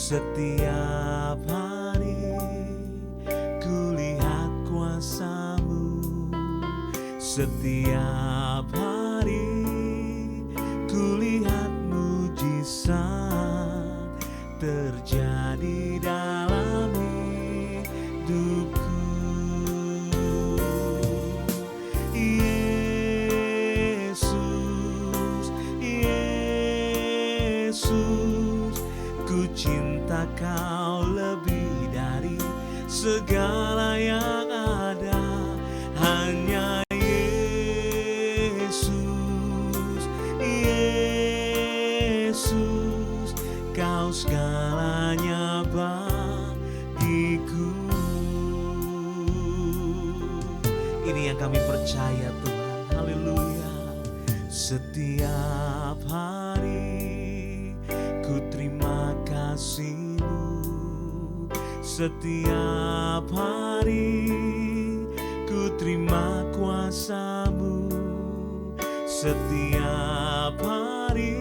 Setiap hari kulihat kuasa-Mu, setiap hari kulihat mujizat terjadi dalam hidupku. Yesus, Yesus, ku cinta Kau lebih dari segala yang ada. Hanya Yesus, Yesus, Kau segalanya bagiku. Ini yang kami percaya Tuhan, haleluya. Setiap hari ku terima kasih-Mu, setiap hari ku terima kuasa-Mu, setiap hari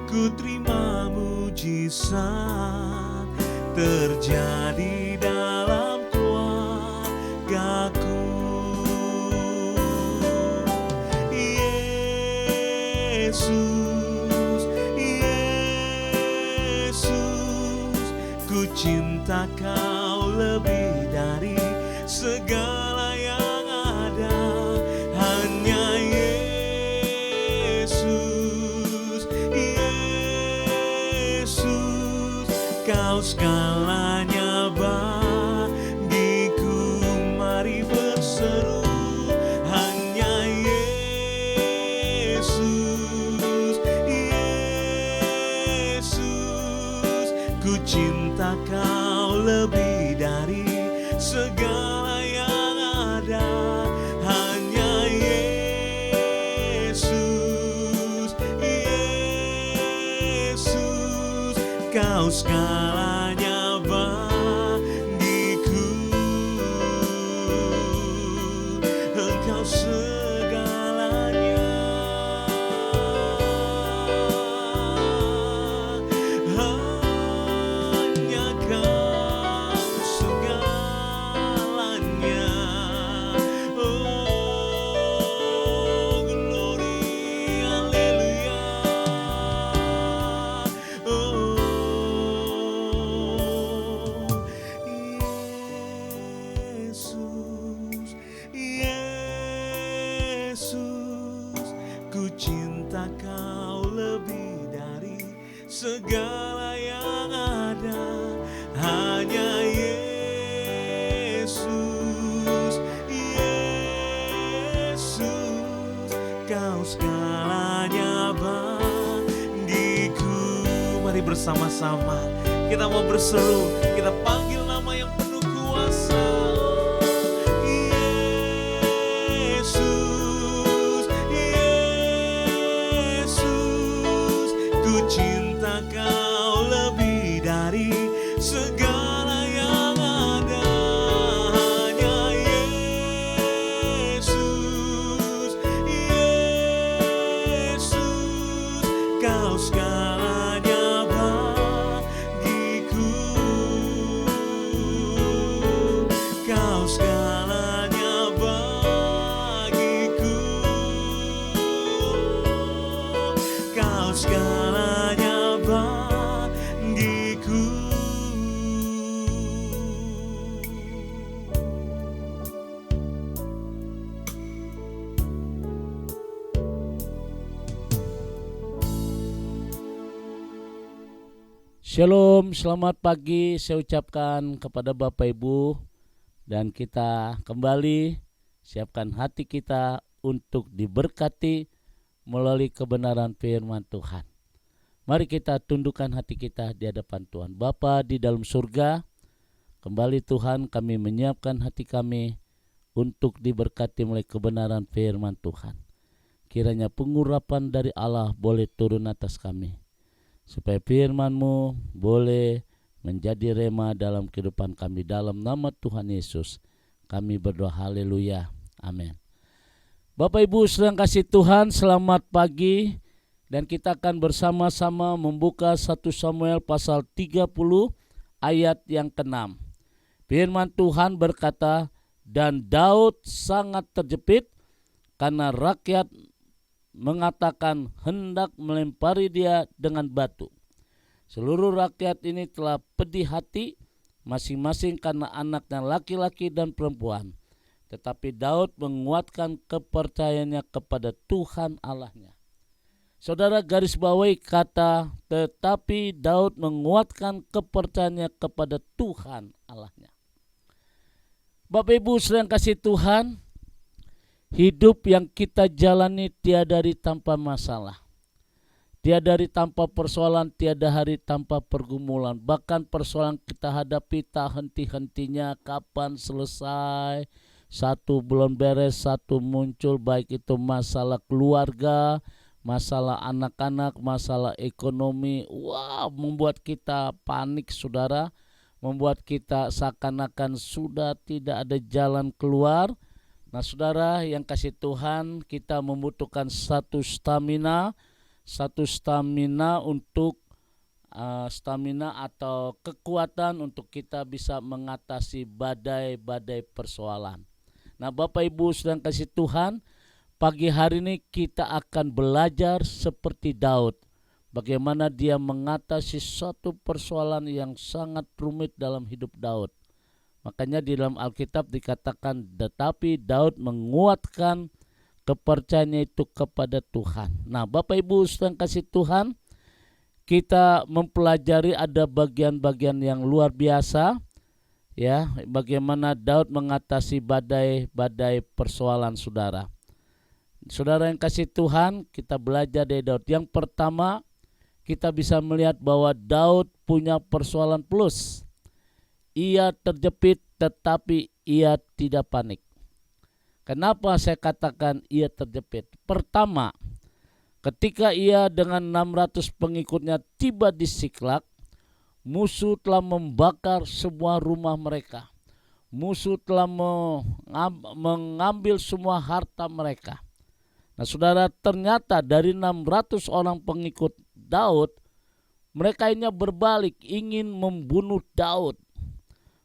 ku terima mujizat terjadi dalam keluargaku. Yesus, Yesus, ku cinta Kau lebih dari segala yang ada. Hanya Yesus, Yesus, Kau segalanya bagiku. Mari berseru, hanya Yesus, Yesus, ku cinta Kau lebih dari segala yang ada. Hanya Yesus, Yesus, Kau segalanya bagiku. Engkau segalanya, hanya Kau segalanya. Oh, glory, haleluya. Oh, Yesus, Yesus, ku cinta Kau lebih dari segala yang ada. Hanya Yesus, Yesus, Kau segalanya bagiku. Mari bersama-sama kita mau berseru, kita panggil nama yang penuh kuasa. Yesus, Yesus, ku cinta Kau lebih dari segala yang ada. Hanya Yesus, Yesus, Kau segalanya bagiku. Kau segalanya bagiku. Kau segalanya bagiku. Shalom, selamat pagi saya ucapkan kepada Bapak Ibu. Dan kita kembali siapkan hati kita untuk diberkati melalui kebenaran firman Tuhan. Mari kita tundukkan hati kita di hadapan Tuhan. Bapa di dalam surga, kembali Tuhan kami menyiapkan hati kami untuk diberkati melalui kebenaran firman Tuhan. Kiranya pengurapan dari Allah boleh turun atas kami, supaya firman-Mu boleh menjadi rema dalam kehidupan kami. Dalam nama Tuhan Yesus kami berdoa, haleluya, amin. Bapak Ibu sedang kasih Tuhan, selamat pagi. Dan kita akan bersama-sama membuka 1 Samuel pasal 30 ayat yang ke-6. Firman Tuhan berkata, dan Daud sangat terjepit karena rakyat mengatakan hendak melempari dia dengan batu. Seluruh rakyat ini telah pedih hati masing-masing karena anaknya laki-laki dan perempuan. Tetapi Daud menguatkan kepercayaannya kepada Tuhan Allahnya. Saudara, garis bawahi kata tetapi Daud menguatkan kepercayaannya kepada Tuhan Allahnya. Bapak Ibu sedang kasih Tuhan, hidup yang kita jalani tiada hari tanpa masalah. Tiada hari tanpa persoalan, tiada hari tanpa pergumulan. Bahkan persoalan kita hadapi tak henti-hentinya, kapan selesai, satu belum beres, satu muncul, baik itu masalah keluarga, masalah anak-anak, masalah ekonomi. Membuat kita panik, saudara. Membuat kita seakan-akan sudah tidak ada jalan keluar. Nah, saudara yang kasih Tuhan, kita membutuhkan satu stamina untuk stamina atau kekuatan untuk kita bisa mengatasi badai-badai persoalan. Nah, Bapak Ibu sedang kasih Tuhan, pagi hari ini kita akan belajar seperti Daud. Bagaimana dia mengatasi suatu persoalan yang sangat rumit dalam hidup Daud. Makanya di dalam Alkitab dikatakan, tetapi Daud menguatkan kepercayaannya itu kepada Tuhan. Nah, Bapak Ibu sedang kasih Tuhan, kita mempelajari ada bagian-bagian yang luar biasa. Ya, bagaimana Daud mengatasi badai-badai persoalan saudara. Saudara yang kasih Tuhan, kita belajar dari Daud. Yang pertama, kita bisa melihat bahwa Daud punya persoalan plus. Ia terjepit tetapi ia tidak panik. Kenapa saya katakan ia terjepit? Pertama, ketika ia dengan 600 pengikutnya tiba di Siklak, musuh telah membakar semua rumah mereka. Musuh telah mengambil semua harta mereka. Nah, saudara, ternyata dari 600 orang pengikut Daud, mereka ini berbalik ingin membunuh Daud.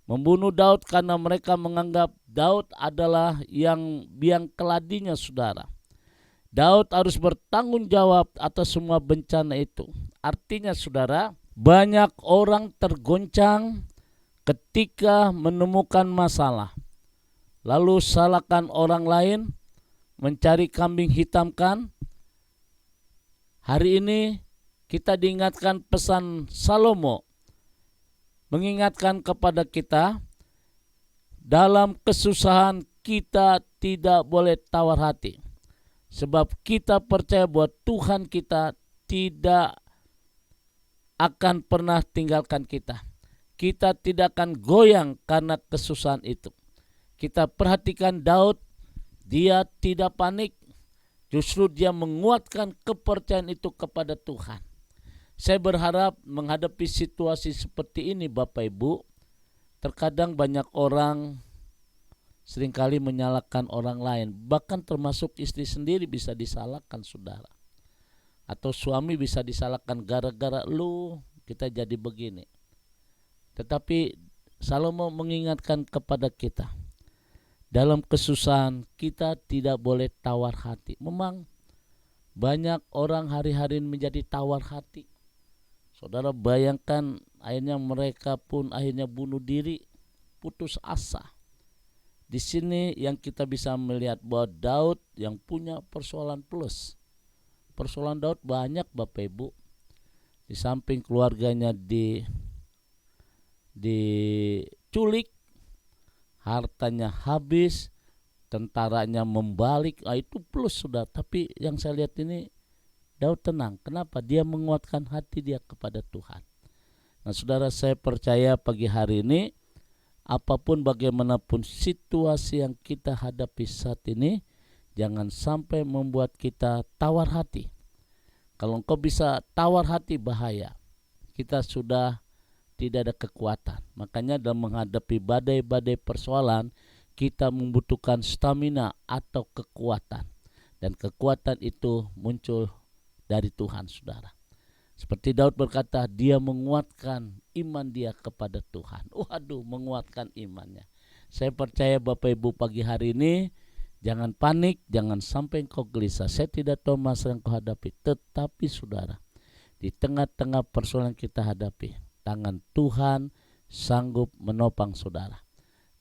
Membunuh Daud karena mereka menganggap Daud adalah yang biang keladinya, saudara. Daud harus bertanggung jawab atas semua bencana itu. Artinya, saudara, banyak orang tergoncang ketika menemukan masalah, lalu salahkan orang lain, mencari kambing hitamkan. Hari ini kita diingatkan pesan Salomo, mengingatkan kepada kita, dalam kesusahan kita tidak boleh tawar hati. Sebab kita percaya bahwa Tuhan kita tidak akan pernah tinggalkan kita. Kita tidak akan goyang karena kesusahan itu. Kita perhatikan Daud, dia tidak panik. Justru dia menguatkan kepercayaan itu kepada Tuhan. Saya berharap menghadapi situasi seperti ini, Bapak Ibu, terkadang banyak orang seringkali menyalahkan orang lain. Bahkan termasuk istri sendiri bisa disalahkan, saudara. Atau suami bisa disalahkan, gara-gara lu kita jadi begini. Tetapi Salomo mengingatkan kepada kita, dalam kesusahan kita tidak boleh tawar hati. Memang banyak orang hari-hari menjadi tawar hati. Saudara bayangkan, akhirnya mereka pun akhirnya bunuh diri, putus asa. Di sini yang kita bisa melihat bahwa Daud yang punya persoalan plus. Persoalan Daud banyak, Bapak Ibu. Di samping keluarganya diculik, hartanya habis, tentaranya membalik, itu plus sudah. Tapi yang saya lihat ini Daud tenang. Kenapa? Dia menguatkan hati dia kepada Tuhan. Nah, saudara, saya percaya pagi hari ini, apapun bagaimanapun situasi yang kita hadapi saat ini, jangan sampai membuat kita tawar hati. Kalau engkau bisa tawar hati, bahaya. Kita sudah tidak ada kekuatan. Makanya dalam menghadapi badai-badai persoalan, kita membutuhkan stamina atau kekuatan. Dan kekuatan itu muncul dari Tuhan, saudara. Seperti Daud berkata, dia menguatkan iman dia kepada Tuhan. Waduh, menguatkan imannya. Saya percaya Bapak Ibu pagi hari ini, jangan panik, jangan sampai engkau gelisah. Saya tidak tahu masalah yang kau hadapi, tetapi saudara, di tengah-tengah persoalan kita hadapi, tangan Tuhan sanggup menopang saudara.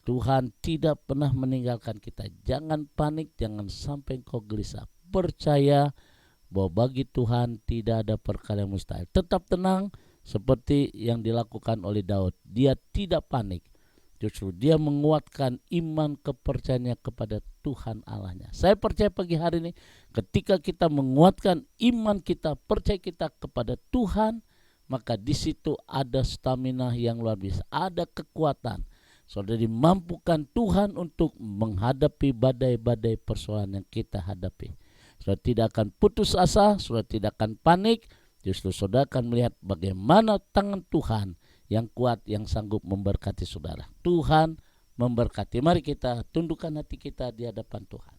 Tuhan tidak pernah meninggalkan kita. Jangan panik, jangan sampai engkau gelisah. Percaya bahwa bagi Tuhan tidak ada perkara yang mustahil. Tetap tenang seperti yang dilakukan oleh Daud. Dia tidak panik. Justru dia menguatkan iman kepercayaannya kepada Tuhan Allahnya. Saya percaya pagi hari ini ketika kita menguatkan iman kita, percaya kita kepada Tuhan, maka di situ ada stamina yang luar biasa, ada kekuatan. Saudara dimampukan Tuhan untuk menghadapi badai-badai persoalan yang kita hadapi. Saudara tidak akan putus asa, saudara tidak akan panik, justru saudara akan melihat bagaimana tangan Tuhan yang kuat, yang sanggup memberkati saudara. Tuhan memberkati. Mari kita tundukkan hati kita di hadapan Tuhan.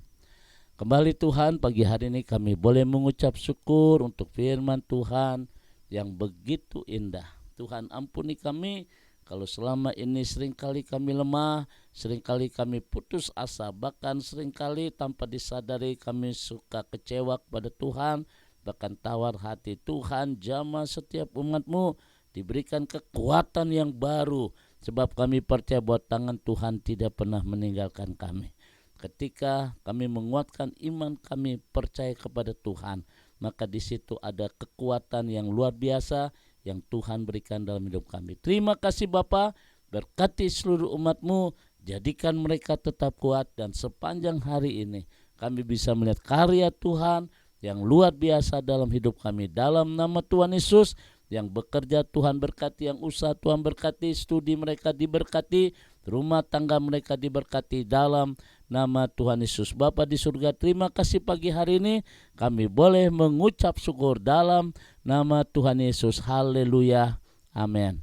Kembali Tuhan, pagi hari ini kami boleh mengucap syukur untuk firman Tuhan yang begitu indah. Tuhan ampuni kami kalau selama ini seringkali kami lemah, seringkali kami putus asa, bahkan seringkali tanpa disadari kami suka kecewa kepada Tuhan, bahkan tawar hati. Tuhan, jamah setiap umat-Mu diberikan kekuatan yang baru, sebab kami percaya bahwa tangan Tuhan tidak pernah meninggalkan kami. Ketika kami menguatkan iman kami percaya kepada Tuhan, maka di situ ada kekuatan yang luar biasa yang Tuhan berikan dalam hidup kami. Terima kasih Bapa, berkati seluruh umat-Mu, jadikan mereka tetap kuat, dan sepanjang hari ini kami bisa melihat karya Tuhan yang luar biasa dalam hidup kami. Dalam nama Tuhan Yesus, yang bekerja Tuhan berkati, yang usaha Tuhan berkati, studi mereka diberkati, rumah tangga mereka diberkati dalam nama Tuhan Yesus. Bapa di surga, terima kasih pagi hari ini kami boleh mengucap syukur dalam nama Tuhan Yesus. Haleluya, amin.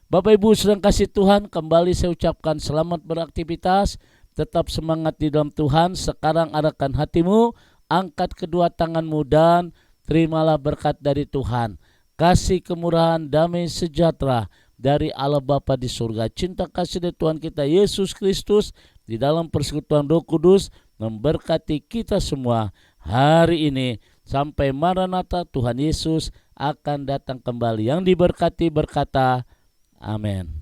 Bapak Ibu sedang kasih Tuhan, kembali saya ucapkan selamat beraktivitas, tetap semangat di dalam Tuhan. Sekarang arahkan hatimu, angkat kedua tanganmu dan terimalah berkat dari Tuhan. Kasih, kemurahan, damai sejahtera dari Allah Bapa di surga, cinta kasih dari Tuhan kita Yesus Kristus di dalam persekutuan Roh Kudus memberkati kita semua hari ini sampai Maranatha Tuhan Yesus akan datang kembali. Yang diberkati berkata amin.